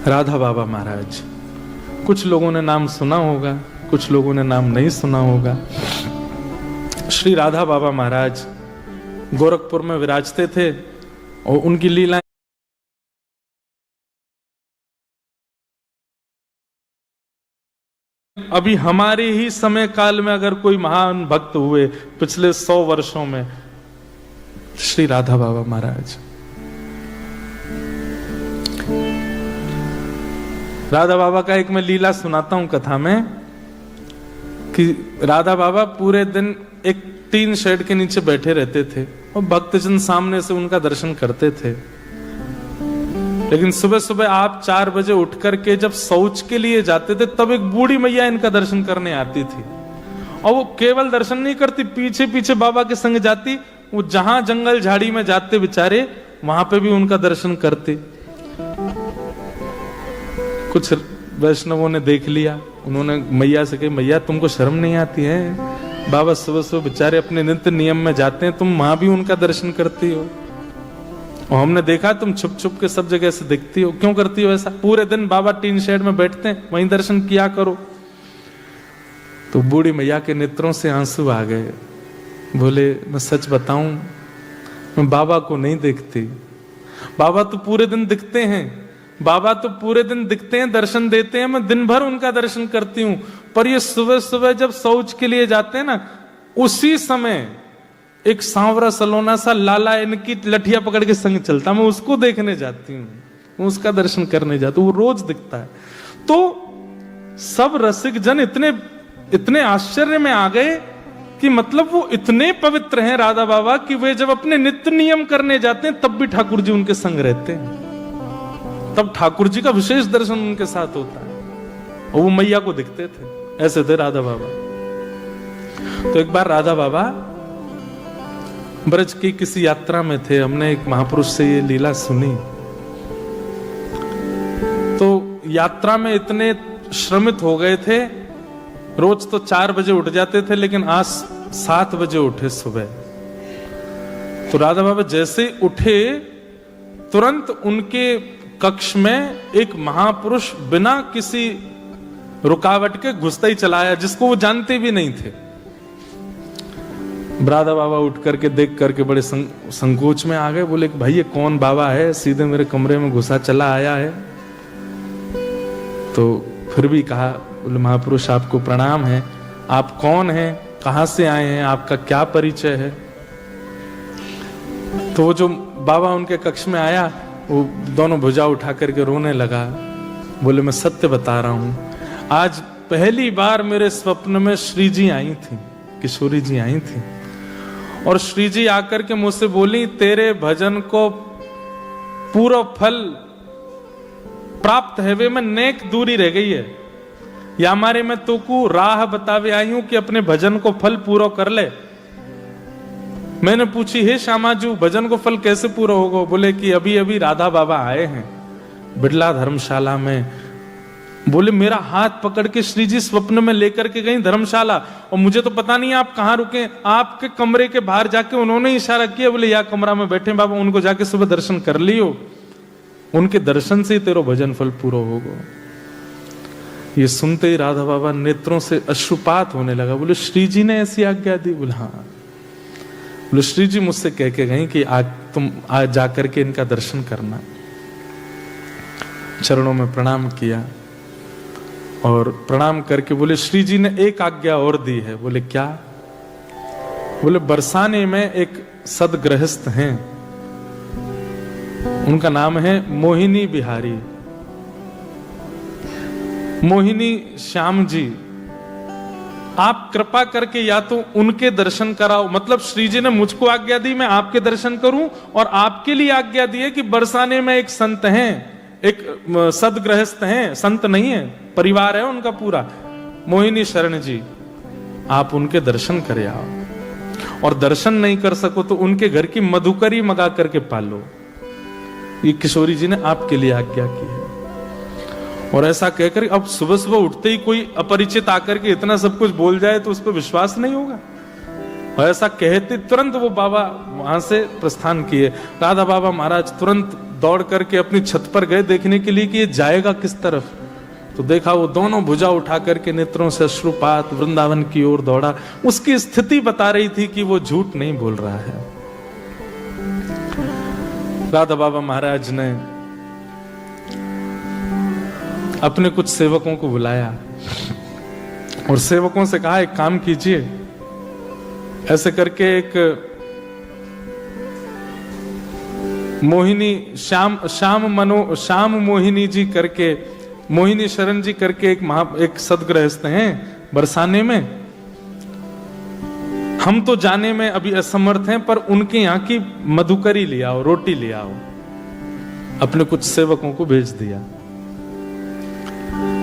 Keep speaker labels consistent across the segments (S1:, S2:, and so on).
S1: राधा बाबा महाराज, कुछ लोगों ने नाम सुना होगा, कुछ लोगों ने नाम नहीं सुना होगा। श्री राधा बाबा महाराज गोरखपुर में विराजते थे और उनकी लीलाएं अभी हमारे ही समय काल में अगर कोई महान भक्त हुए पिछले 100 वर्षों में, श्री राधा बाबा महाराज। राधा बाबा का एक मैं लीला सुनाता हूं कथा में कि राधा बाबा पूरे दिन एक टीन शेड के नीचे बैठे रहते थे और भक्तजन सामने से उनका दर्शन करते थे। लेकिन सुबह सुबह आप 4 बजे उठ करके जब शौच के लिए जाते थे तब एक बूढ़ी मैया इनका दर्शन करने आती थी और वो केवल दर्शन नहीं करती, पीछे पीछे बाबा के संग जाती। वो जहां जंगल झाड़ी में जाते बेचारे वहां पे भी उनका दर्शन करते। कुछ वैष्णवों ने देख लिया, उन्होंने मैया से कही, मैया तुमको शर्म नहीं आती है? बाबा सुबह सुबह बेचारे अपने नित्य नियम में जाते हैं, तुम वहां भी उनका दर्शन करती हो और हमने देखा तुम छुप छुप के सब जगह से दिखती हो, क्यों करती हो ऐसा? पूरे दिन बाबा टीन शेड में बैठते हैं, वहीं दर्शन किया करो। तो बूढ़ी मैया के नेत्रों से आंसू आ गए। बोले, मैं सच बताऊं, मैं बाबा को नहीं देखती। बाबा तो पूरे दिन दिखते हैं, बाबा तो पूरे दिन दिखते हैं, दर्शन देते हैं, मैं दिन भर उनका दर्शन करती हूं। पर ये सुबह सुबह जब शौच के लिए जाते हैं ना, उसी समय एक सांवरा सलोना सा लाला इनकी लठिया पकड़ के संग चलता, मैं उसको देखने जाती हूँ, मैं उसका दर्शन करने जाती हूँ, वो रोज दिखता है। तो सब रसिक जन इतने आश्चर्य में आ गए कि मतलब वो इतने पवित्र हैं राधा बाबा कि वे जब अपने नित्य नियम करने जाते हैं तब भी ठाकुर जी उनके संग रहते हैं, तब ठाकुर जी का विशेष दर्शन उनके साथ होता है और वो मैया को दिखते थे। ऐसे थे राधा बाबा। तो एक बार राधा बाबा ब्रज की किसी यात्रा में थे, हमने एक महापुरुष से ये लीला सुनी। तो यात्रा में इतने श्रमित हो गए थे, रोज तो 4 बजे उठ जाते थे, लेकिन आज 7 बजे उठे सुबह। तो राधा बाबा जैसे उठे तुरंत उनके कक्ष में एक महापुरुष बिना किसी रुकावट के घुसता ही चला आया, जिसको वो जानते भी नहीं थे। राधा बाबा उठ करके देख करके बड़े संकोच में आ गए। बोले, भाई ये कौन बाबा है, सीधे मेरे कमरे में घुसा चला आया है। तो फिर भी कहा, बोले महापुरुष आपको प्रणाम है, आप कौन हैं, कहां से आए हैं, आपका क्या परिचय है? तो वो जो बाबा उनके कक्ष में आया, वो दोनों भुजा उठा करके रोने लगा। बोले, मैं सत्य बता रहा हूं, आज पहली बार मेरे स्वप्न में श्री जी आई थी, किशोरी जी आई थी, और श्री जी आकर के मुझसे बोली, तेरे भजन को पूरा फल प्राप्त है वे में नेक दूरी रह गई है, या हमारे में तो को राह बतावे आई हूं कि अपने भजन को फल पूरा कर ले। मैंने पूछी, हे श्यामाजू भजन को फल कैसे पूरा होगा? बोले कि अभी अभी राधा बाबा आए हैं बिड़ला धर्मशाला में। बोले, मेरा हाथ पकड़ के श्री जी स्वप्न में लेकर के गई धर्मशाला, और मुझे तो पता नहीं आप कहां रुके। आपके कमरे के बाहर जाके उन्होंने इशारा किया, बोले या कमरा में बैठे बाबा, उनको जाके सुबह दर्शन कर लियो, उनके दर्शन से ही तेरा भजन फल पूरा होगा। ये सुनते ही राधा बाबा नेत्रों से अश्रुपात होने लगा। बोले, श्री जी ने ऐसी आज्ञा दी? बोले हाँ। बोले, श्री जी मुझसे कह के गई कि आज तुम आज जाकर के इनका दर्शन करना। चरणों में प्रणाम किया और प्रणाम करके बोले, श्री जी ने एक आज्ञा और दी है। बोले क्या? बोले, बरसाने में एक सदगृहस्थ हैं, उनका नाम है मोहिनी बिहारी, मोहिनी श्याम जी। आप कृपा करके या तो उनके दर्शन कराओ, मतलब श्री जी ने मुझको आज्ञा दी मैं आपके दर्शन करूं, और आपके लिए आज्ञा दी है कि बरसाने में एक संत हैं, एक सदगृहस्थ हैं, संत नहीं है, परिवार है उनका पूरा, मोहिनी शरण जी, आप उनके दर्शन करे आओ, और दर्शन नहीं कर सको तो उनके घर की मधुकरी मंगा करके पालो। ये किशोरी जी ने आपके लिए आज्ञा की है। और ऐसा कहकर अब सुबह सुबह उठते ही कोई अपरिचित आकर के इतना सब कुछ बोल जाए तो उस पर विश्वास नहीं होगा। और ऐसा कहते तुरंत वो बाबा वहां से प्रस्थान किए। राधा बाबा महाराज तुरंत दौड़ करके अपनी छत पर गए देखने के लिए कि ये जाएगा किस तरफ। तो देखा वो दोनों भुजा उठा करके नेत्रों से अश्रुपात वृंदावन की ओर दौड़ा। उसकी स्थिति बता रही थी कि वो झूठ नहीं बोल रहा है। राधा बाबा महाराज ने अपने कुछ सेवकों को बुलाया और सेवकों से कहा, एक काम कीजिए, ऐसे करके एक मोहिनी श्याम मोहिनी जी करके, मोहिनी शरण जी करके एक सदगृहस्थ हैं बरसाने में। हम तो जाने में अभी असमर्थ हैं, पर उनके यहाँ की मधुकरी ले आओ, रोटी ले आओ। अपने कुछ सेवकों को भेज दिया।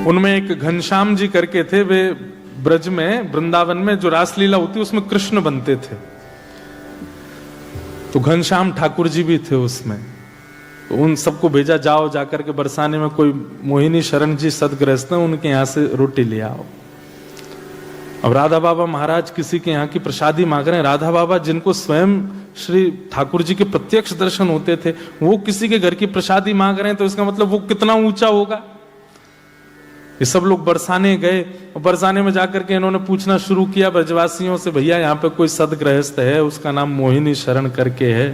S1: उनमें एक घनश्याम जी करके थे, वे ब्रज में वृंदावन में जो रासलीला होती उसमें कृष्ण बनते थे। तो घनश्याम ठाकुर जी भी थे उसमें। तो उन सबको भेजा, जाओ जाकर के बरसाने में कोई मोहिनी शरण जी सदगृहस्थ हैं, उनके यहाँ से रोटी ले आओ। अब राधा बाबा महाराज किसी के यहाँ की प्रसादी मांग रहे हैं। राधा बाबा जिनको स्वयं श्री ठाकुर जी के प्रत्यक्ष दर्शन होते थे, वो किसी के घर की प्रसादी मांग रहे हैं, तो इसका मतलब वो कितना ऊंचा होगा। ये सब लोग बरसाने गए और बरसाने में जाकर के इन्होंने पूछना शुरू किया ब्रजवासियों से, भैया यहाँ पे कोई सदगृहस्थ है, उसका नाम मोहिनी शरण करके है।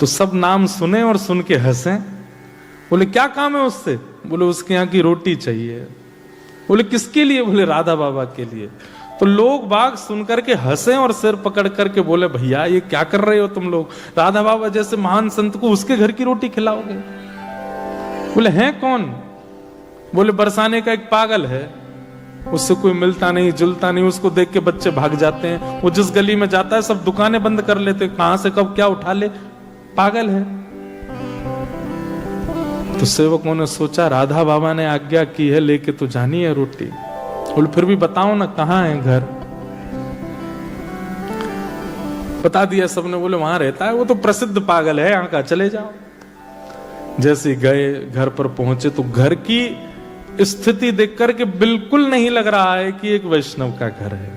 S1: तो सब नाम सुने और सुन के हंसे। बोले क्या काम है उससे? बोले उसके यहाँ की रोटी चाहिए। बोले किसके लिए? बोले राधा बाबा के लिए। तो लोग बाग सुन करके हंसे और सिर पकड़ करके बोले, भैया ये क्या कर रहे हो तुम लोग? राधा बाबा जैसे महान संत को उसके घर की रोटी खिलाओगे? बोले हैं कौन? बोले बरसाने का एक पागल है, उससे कोई मिलता नहीं जुलता नहीं, उसको देख के बच्चे भाग जाते हैं। वो जिस गली में जाता है सब दुकानें बंद कर लेते, कहां से कब क्या उठा ले, पागल है। तो सेवकों ने सोचा राधा बाबा ने आज्ञा की है, लेके तो जानी है रोटी। बोले फिर भी बताओ ना कहाँ है घर? बता दिया सबने। बोले वहां रहता है, वो तो प्रसिद्ध पागल है यहाँ का, चले जाओ। जैसे गए घर पर पहुंचे तो घर की स्थिति देख करके बिल्कुल नहीं लग रहा है कि एक वैष्णव का घर है।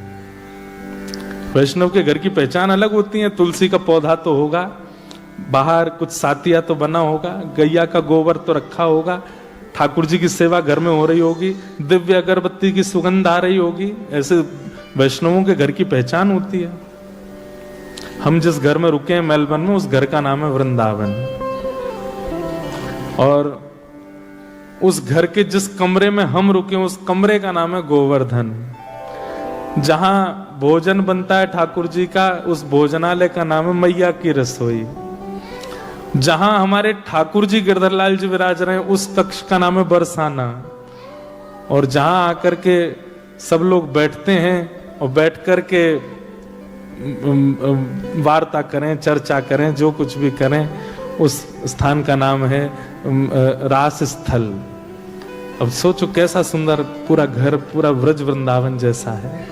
S1: वैष्णव के घर की पहचान अलग होती है। तुलसी का पौधा तो होगा, बाहर कुछ सातिया तो बना होगा, गैया का गोबर तो रखा होगा, ठाकुर जी की सेवा घर में हो रही होगी, दिव्य अगरबत्ती की सुगंध आ रही होगी। ऐसे वैष्णवों के घर की पहचान होती है। हम जिस घर में रुके हैं मेलबर्न में, उस घर का नाम है वृंदावन। और उस घर के जिस कमरे में हम रुके उस कमरे का नाम है गोवर्धन। जहां भोजन बनता है ठाकुर जी का, उस भोजनालय का नाम है मैया की रसोई। जहां हमारे ठाकुर जी गिरधरलाल जी विराज रहे हैं, उस कक्ष का नाम है बरसाना। और जहां आकर के सब लोग बैठते हैं और बैठ कर के वार्ता करें, चर्चा करें, जो कुछ भी करें, उस स्थान का नाम है रास स्थल। अब सोचो कैसा सुंदर पूरा घर, पूरा ब्रज वृंदावन जैसा है।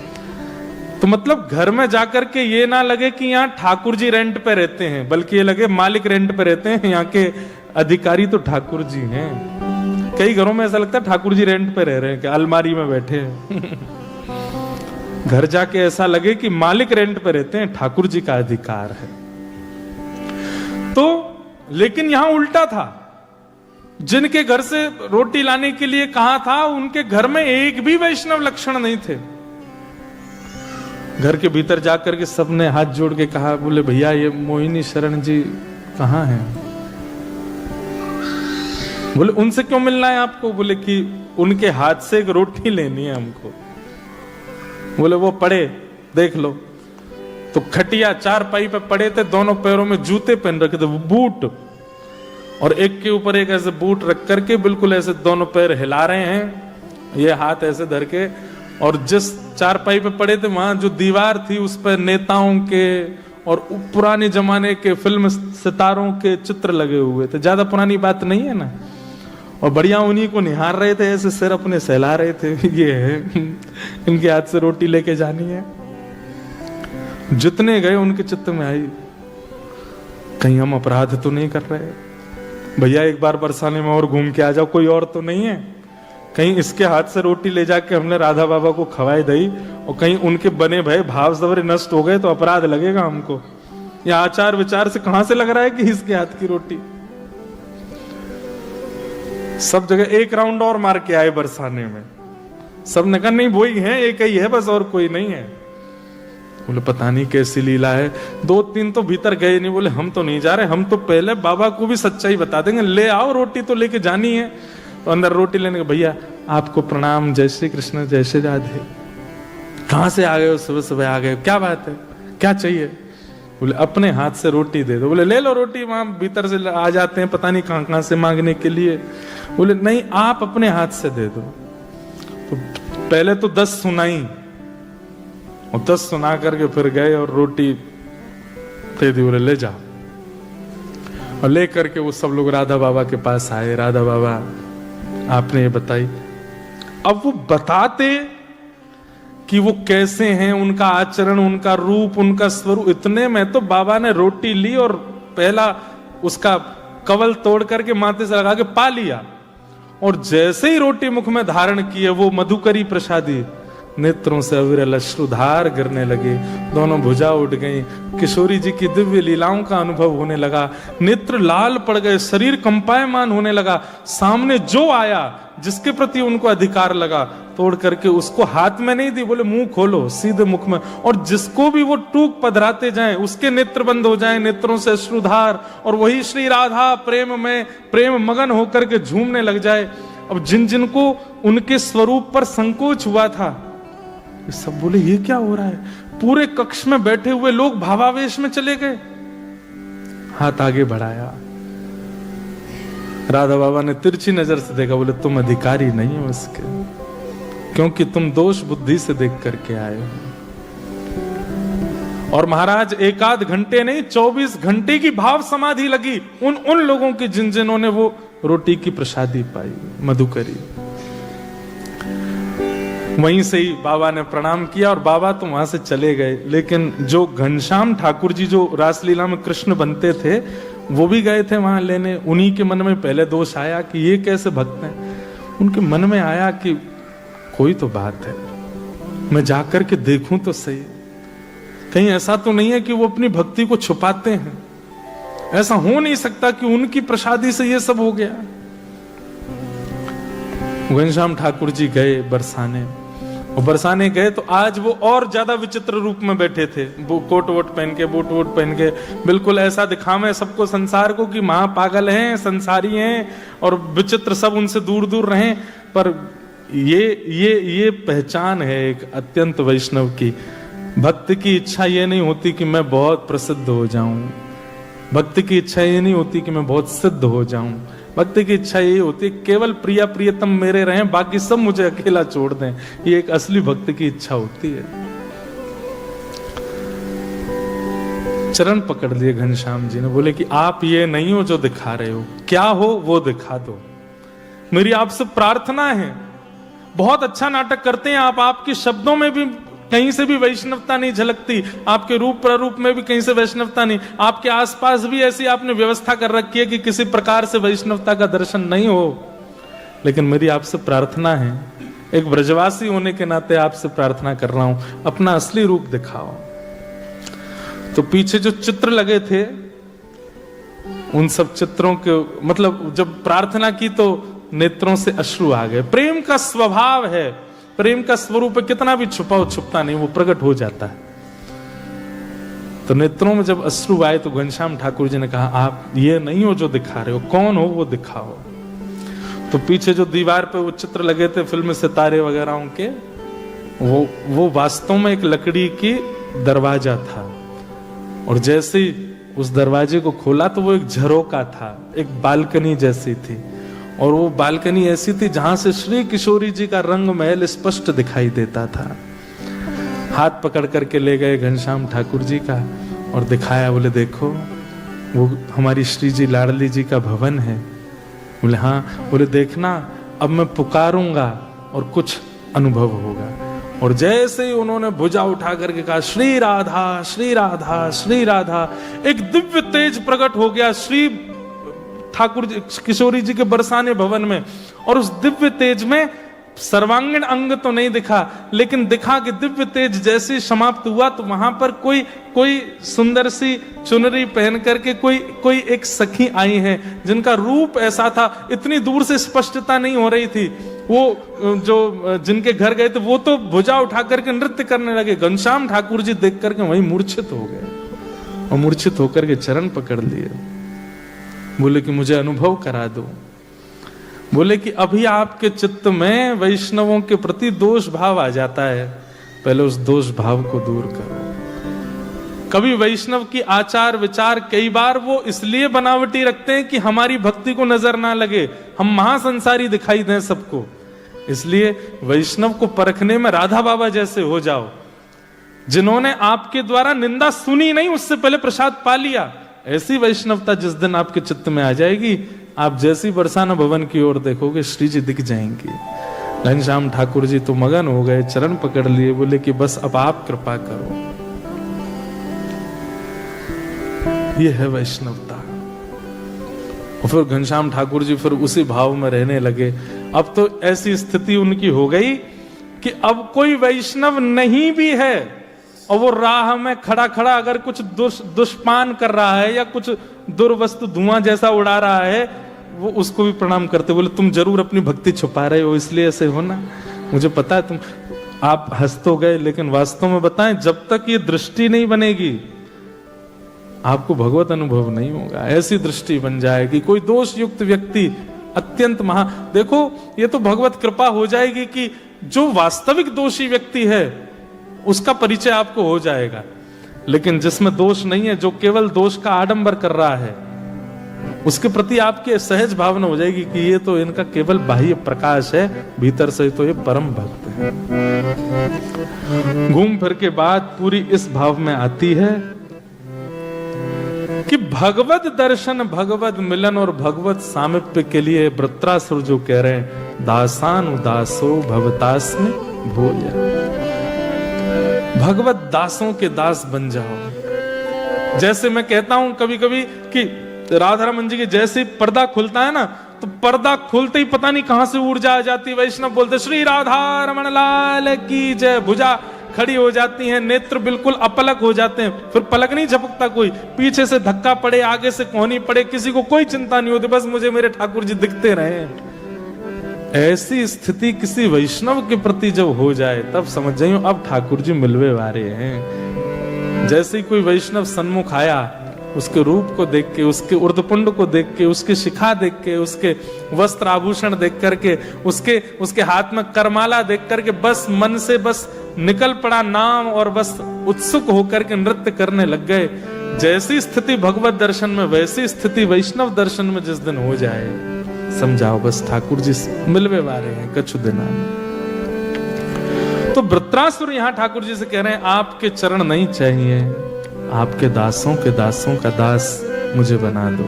S1: तो मतलब घर में जाकर के ये ना लगे कि यहाँ ठाकुर जी रेंट पे रहते हैं, बल्कि ये लगे मालिक रेंट पे रहते हैं, यहाँ के अधिकारी तो ठाकुर जी हैं। कई घरों में ऐसा लगता है ठाकुर जी रेंट पे रह रहे हैं, कि अलमारी में बैठे हैं। घर जाके ऐसा लगे कि मालिक रेंट पे रहते हैं, ठाकुर जी का अधिकार है। तो लेकिन यहां उल्टा था। जिनके घर से रोटी लाने के लिए कहा था, उनके घर में एक भी वैष्णव लक्षण नहीं थे। घर के भीतर जाकर के सबने हाथ जोड़ के कहा, बोले भैया ये मोहिनी शरण जी कहाँ हैं? बोले उनसे क्यों मिलना है आपको? बोले कि उनके हाथ से एक रोटी लेनी है हमको। बोले वो पड़े देख लो। तो खटिया चारपाई पे पड़े थे, दोनों पैरों में जूते पहन रखे थे, बूट, और एक के ऊपर एक ऐसे बूट रख करके बिल्कुल ऐसे दोनों पैर हिला रहे हैं, ये हाथ ऐसे धर के। और जिस चारपाई पे पड़े थे वहां जो दीवार थी उस पर नेताओं के और पुराने जमाने के फिल्म सितारों के चित्र लगे हुए थे। ज्यादा पुरानी बात नहीं है ना। और बढ़िया उन्हीं को निहार रहे थे, ऐसे सिर अपने सहला रहे थे, ये है इनके हाथ से रोटी लेके जानी है। जितने गए उनके चित्त में आई, कहीं हम अपराध तो नहीं कर रहे? भैया एक बार बरसाने में और घूम के आ जाओ, कोई और तो नहीं है? कहीं इसके हाथ से रोटी ले जाके हमने राधा बाबा को खवाई दई और कहीं उनके बने भय भाव सवरे नष्ट हो गए तो अपराध लगेगा हमको। ये आचार विचार से कहां से लग रहा है कि इसके हाथ की रोटी। सब जगह एक राउंड और मार के आए बरसाने में, सब ने कहा नहीं वो ही है, एक ही है बस और कोई नहीं है। बोले पता नहीं कैसी लीला है। 2-3 तो भीतर गए नहीं, बोले हम तो नहीं जा रहे, हम तो पहले बाबा को भी सच्चाई बता देंगे, ले आओ रोटी तो लेके जानी है। तो अंदर रोटी लेने के, भैया आपको प्रणाम, जय श्री कृष्ण जय श्री राधे। कहां से आ गए हो? सुबह सुबह आ गए, क्या बात है, क्या चाहिए? बोले अपने हाथ से रोटी दे दो। बोले ले लो रोटी, वहां भीतर से आ जाते हैं पता नहीं कहां कहां से मांगने के लिए। बोले नहीं आप अपने हाथ से दे दो। तो पहले तो 10 सुनाई और 10 सुना करके फिर गए और रोटी दे दी। बोले ले जाओ। और ले करके वो सब लोग राधा बाबा के पास आए। राधा बाबा आपने ये बताई। अब वो बताते कि वो कैसे हैं, उनका आचरण, उनका रूप, उनका स्वरूप, इतने में तो बाबा ने रोटी ली और पहला उसका कवल तोड़ करके माथे से लगा के पा लिया। और जैसे ही रोटी मुख में धारण किए वो मधुकरी प्रसादी, नेत्रों से अविरल अश्रुधार गिरने लगे, दोनों भुजा उठ गई। किशोरी जी की दिव्य लीलाओं का अनुभव होने लगा, नेत्र लाल पड़ गए, शरीर कंपायमान होने लगा। सामने जो आया जिसके प्रति उनको अधिकार लगा, तोड़ करके उसको हाथ में नहीं दी, बोले मुंह खोलो सीधे मुख में। और जिसको भी वो टूक पधराते जाएं उसके नेत्र बंद हो जाएं, नेत्रों से अश्रुधार, और वही श्री राधा प्रेम में प्रेम मगन होकर के झूमने लग जाए। अब जिन जिनको उनके स्वरूप पर संकोच हुआ था, सब बोले ये क्या हो रहा है। पूरे कक्ष में बैठे हुए लोग भावावेश में चले गए। हाथ आगे बढ़ाया, राधा बाबा ने तिरछी नजर से देखा, बोले तुम अधिकारी नहीं हो उसके, क्योंकि तुम दोष बुद्धि से देख करके आए हो। और महाराज 1-8 घंटे नहीं 24 घंटे की भाव समाधि लगी उन लोगों की जिन्होंने वो रोटी की प्रसादी पाई, मधुकरी। वहीं से ही बाबा ने प्रणाम किया और बाबा तो वहां से चले गए। लेकिन जो घनश्याम ठाकुर जी जो रासलीला में कृष्ण बनते थे, वो भी गए थे वहां लेने। उन्हीं के मन में पहले दोष आया कि ये कैसे भक्त हैं। उनके मन में आया कि कोई तो बात है, मैं जाकर के देखूं तो सही, कहीं ऐसा तो नहीं है कि वो अपनी भक्ति को छुपाते हैं। ऐसा हो नहीं सकता कि उनकी प्रसादी से ये सब हो गया। घनश्याम ठाकुर जी गए बरसाने, और बरसाने गए तो आज वो और ज्यादा विचित्र रूप में बैठे थे। वो कोट वोट पहन के, बूट वोट पहन के, बिल्कुल ऐसा दिखावे सबको संसार को कि महा पागल हैं, संसारी हैं और विचित्र, सब उनसे दूर दूर रहें। पर ये पहचान है एक अत्यंत वैष्णव की। भक्त की इच्छा ये नहीं होती कि मैं बहुत प्रसिद्ध हो जाऊं, भक्त की इच्छा ये नहीं होती कि मैं बहुत सिद्ध हो जाऊं। भक्त की इच्छा यही होती है केवल प्रिया प्रियतम मेरे रहें, बाकी सब मुझे अकेला छोड़ दें। ये एक असली भक्त की इच्छा होती है। चरण पकड़ लिए घनश्याम जी ने, बोले कि आप ये नहीं हो जो दिखा रहे हो, क्या हो वो दिखा दो। मेरी आपसे प्रार्थना है। बहुत अच्छा नाटक करते हैं आप, आपके शब्दों में भी कहीं से भी वैष्णवता नहीं झलकती, आपके रूप प्ररूप में भी कहीं से वैष्णवता नहीं, आपके आसपास भी ऐसी आपने व्यवस्था कर रखी है कि किसी प्रकार से वैष्णवता का दर्शन नहीं हो। लेकिन मेरी आपसे प्रार्थना है, एक ब्रजवासी होने के नाते आपसे प्रार्थना कर रहा हूं, अपना असली रूप दिखाओ। तो पीछे जो चित्र लगे थे, उन सब चित्रों के मतलब जब प्रार्थना की तो नेत्रों से अश्रु आ गए। प्रेम का स्वभाव है, प्रेम का स्वरूप कितना भी छुपाओ छुपता नहीं, वो प्रकट हो जाता है। तो नेत्रों में जब अश्रु आए तो घनश्याम ठाकुर जी ने कहा आप ये नहीं हो जो दिखा रहे हो, कौन हो वो दिखाओ। तो पीछे जो दीवार पे वो चित्र लगे थे फिल्म सितारे वगैरह के, वो वास्तव में एक लकड़ी की दरवाजा था। और जैसे ही उस दरवाजे को खोला तो वो एक झरोका था, एक बालकनी जैसी थी। और वो बालकनी ऐसी थी जहां से श्री किशोरी जी का रंग महल स्पष्ट दिखाई देता था। हाथ पकड़ करके ले गए घनश्याम ठाकुर जी का और दिखाया, बोले देखो वो हमारी श्री जी लाडली जी का भवन है। बोले हाँ। बोले देखना अब मैं पुकारूंगा और कुछ अनुभव होगा। और जैसे ही उन्होंने भुजा उठा करके कहा श्री राधा श्री राधा श्री राधा, एक दिव्य तेज प्रकट हो गया। श्री ठाकुर जी किशोरी जी के बरसाने भवन में, और उस दिव्य तेज में सर्वांगीण अंग तो नहीं दिखा, लेकिन दिखा कि दिव्य तेज जैसे समाप्त हुआ तो वहां पर कोई सुंदर सी चुनरी पहन करके कोई एक सखी आई है, जिनका रूप ऐसा था, इतनी दूर से स्पष्टता नहीं हो रही थी। वो जो जिनके घर गए थे वो तो भुजा उठा करके नृत्य करने लगे। घनश्याम ठाकुर जी देख करके वहीं मूर्छित हो गए, और मूर्छित होकर के चरण पकड़ लिए। बोले कि मुझे अनुभव करा दो। बोले कि अभी आपके चित्त में वैष्णवों के प्रति दोष भाव आ जाता है, पहले उस दोष भाव को दूर करो। कभी वैष्णव की आचार विचार कई बार वो इसलिए बनावटी रखते हैं कि हमारी भक्ति को नजर ना लगे, हम महासंसारी दिखाई दें सबको, इसलिए वैष्णव को परखने में राधा बाबा जैसे हो जाओ, जिन्होंने आपके द्वारा निंदा सुनी नहीं उससे पहले प्रसाद पा लिया। ऐसी वैष्णवता जिस दिन आपके चित्त में आ जाएगी, आप जैसी बरसाना भवन की ओर देखोगे श्री जी दिख जाएंगी। घनश्याम ठाकुर जी तो मगन हो गए, चरण पकड़ लिए, बोले कि बस अब आप कृपा करो। ये है वैष्णवता। और फिर घनश्याम ठाकुर जी फिर उसी भाव में रहने लगे। अब तो ऐसी स्थिति उनकी हो गई कि अब कोई वैष्णव नहीं भी है और वो राह में खड़ा खड़ा अगर कुछ दुष्पान कर रहा है या कुछ दुर्वस्तु धुआं जैसा उड़ा रहा है, वो उसको भी प्रणाम करते, बोले तुम जरूर अपनी भक्ति छुपा रहे हो इसलिए ऐसे हो ना, मुझे पता है तुम, आप हंस तो गए लेकिन वास्तव में बताएं, जब तक ये दृष्टि नहीं बनेगी आपको भगवत अनुभव नहीं होगा। ऐसी दृष्टि बन जाएगी, कोई दोष युक्त व्यक्ति अत्यंत देखो ये तो भगवत कृपा हो जाएगी कि जो वास्तविक दोषी व्यक्ति है उसका परिचय आपको हो जाएगा, लेकिन जिसमें दोष नहीं है, जो केवल दोष का आडंबर कर रहा है, उसके प्रति आपके सहज भावना हो जाएगी कि ये तो इनका केवल बाह्य प्रकाश है, भीतर से तो ये परम भक्त है। घूम फिर के बात पूरी इस भाव में आती है कि भगवत दर्शन, भगवत मिलन और भगवत सामिप्य के लिए वृत्रासुर जो कह रहे हैं, दासान उदासो भवतास्मि भोया, भगवत दासों के दास बन जाओ। जैसे मैं कहता हूं कभी कभी कि राधा रमन जी के जैसे पर्दा खुलता है ना, तो पर्दा खुलते ही पता नहीं कहां से ऊर्जा आ जाती है। वैष्णव बोलते श्री राधा रमन लाल की जय, भुजा खड़ी हो जाती हैं, नेत्र बिल्कुल अपलक हो जाते हैं, फिर पलक नहीं झपकता कोई, पीछे से धक्का पड़े, आगे से कोहनी पड़े, किसी को कोई चिंता नहीं होती, बस मुझे मेरे ठाकुर जी दिखते रहे। ऐसी स्थिति किसी वैष्णव के प्रति जब हो जाए तब समझ जाइयो अब ठाकुर जी मिलवे वाले हैं। जैसे ही कोई वैष्णव सन्मुख आया, उसके रूप को देख के, उसके उर्धपुंड को देख के, उसके शिखा देख के, उसके वस्त्र आभूषण देख करके, उसके हाथ में करमाला देख करके बस मन से बस निकल पड़ा नाम, और बस उत्सुक होकर के नृत्य करने लग गए। जैसी स्थिति भगवत दर्शन में, वैसी स्थिति वैष्णव दर्शन में जिस दिन हो जाए, समझाओ बस ठाकुर जी मिलवे वाले हैं कछु दिना में। तो वृत्रासुर यहां ठाकुर जी से कह रहे हैं आपके चरण नहीं चाहिए, आपके दासों के दासों का दास मुझे बना दो,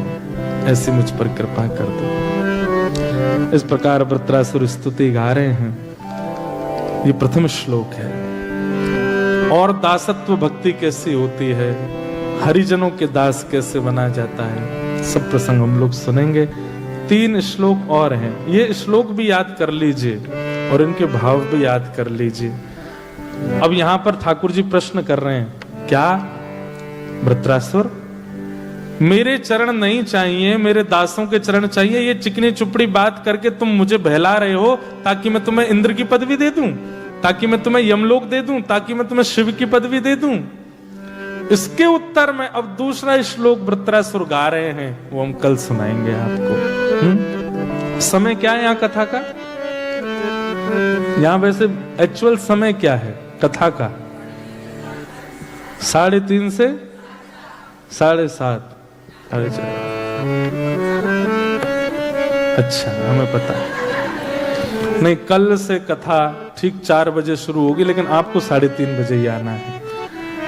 S1: ऐसी मुझ पर कृपा कर दो। इस प्रकार वृत्रासुर स्तुति गा रहे हैं। ये प्रथम श्लोक है। और दासत्व भक्ति कैसी होती है, हरिजनों के दास कैसे बना जाता है, सब प्रसंग हम लोग सुनेंगे। 3 श्लोक और हैं, ये श्लोक भी याद कर लीजिए और इनके भाव भी याद कर लीजिए। अब यहां पर ठाकुर जी प्रश्न कर रहे हैं, क्या वृत्रासुर मेरे चरण नहीं चाहिए, मेरे दासों के चरण चाहिए, ये चिकनी चुपड़ी बात करके तुम मुझे बहला रहे हो ताकि मैं तुम्हें इंद्र की पदवी दे दूं, ताकि मैं तुम्हें यमलोक दे दूं, ताकि मैं तुम्हें शिव की पदवी दे दूं। इसके उत्तर में अब दूसरा श्लोक वृत्रासुर गा रहे हैं, वो हम कल सुनाएंगे आपको। समय क्या है यहाँ कथा का? यहाँ वैसे एक्चुअल समय क्या है कथा का? 3:30 से 7:30। अच्छा, हमें पता है। नहीं, कल से कथा ठीक 4 बजे शुरू होगी, लेकिन आपको 3:30 बजे ही आना है।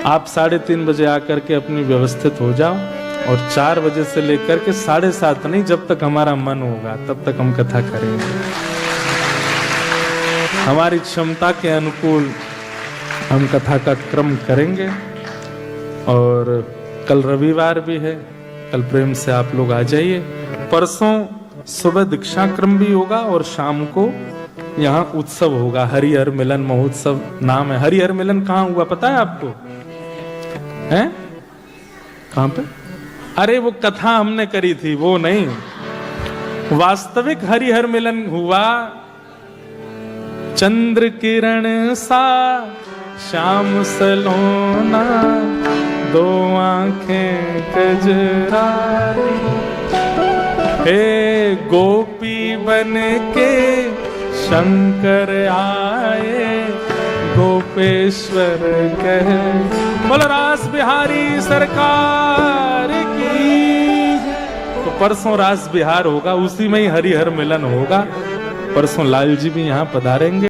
S1: आप 3:30 बजे आकर के अपनी व्यवस्थित हो जाओ, और 4 बजे से लेकर के 7:30 नहीं, जब तक हमारा मन होगा तब तक हम कथा करेंगे। हमारी क्षमता के अनुकूल हम कथा का क्रम करेंगे। और कल रविवार भी है, कल प्रेम से आप लोग आ जाइए। परसों सुबह दीक्षा क्रम भी होगा और शाम को यहाँ उत्सव होगा, हरिहर मिलन महोत्सव नाम है। हरिहर मिलन कहाँ हुआ पता है आपको? है कहाँ पे? अरे वो कथा हमने करी थी वो नहीं, वास्तविक हरिहर मिलन हुआ। चंद्र किरण सा श्याम सलोना, दो आंखें कजरारी, हे गोपी बन के शंकर आए, गोपेश्वर कहे। बोलो रास बिहारी सरकार की। तो परसों रास बिहार होगा, उसी में ही हरिहर मिलन होगा। परसों लाल जी भी यहाँ पधारेंगे।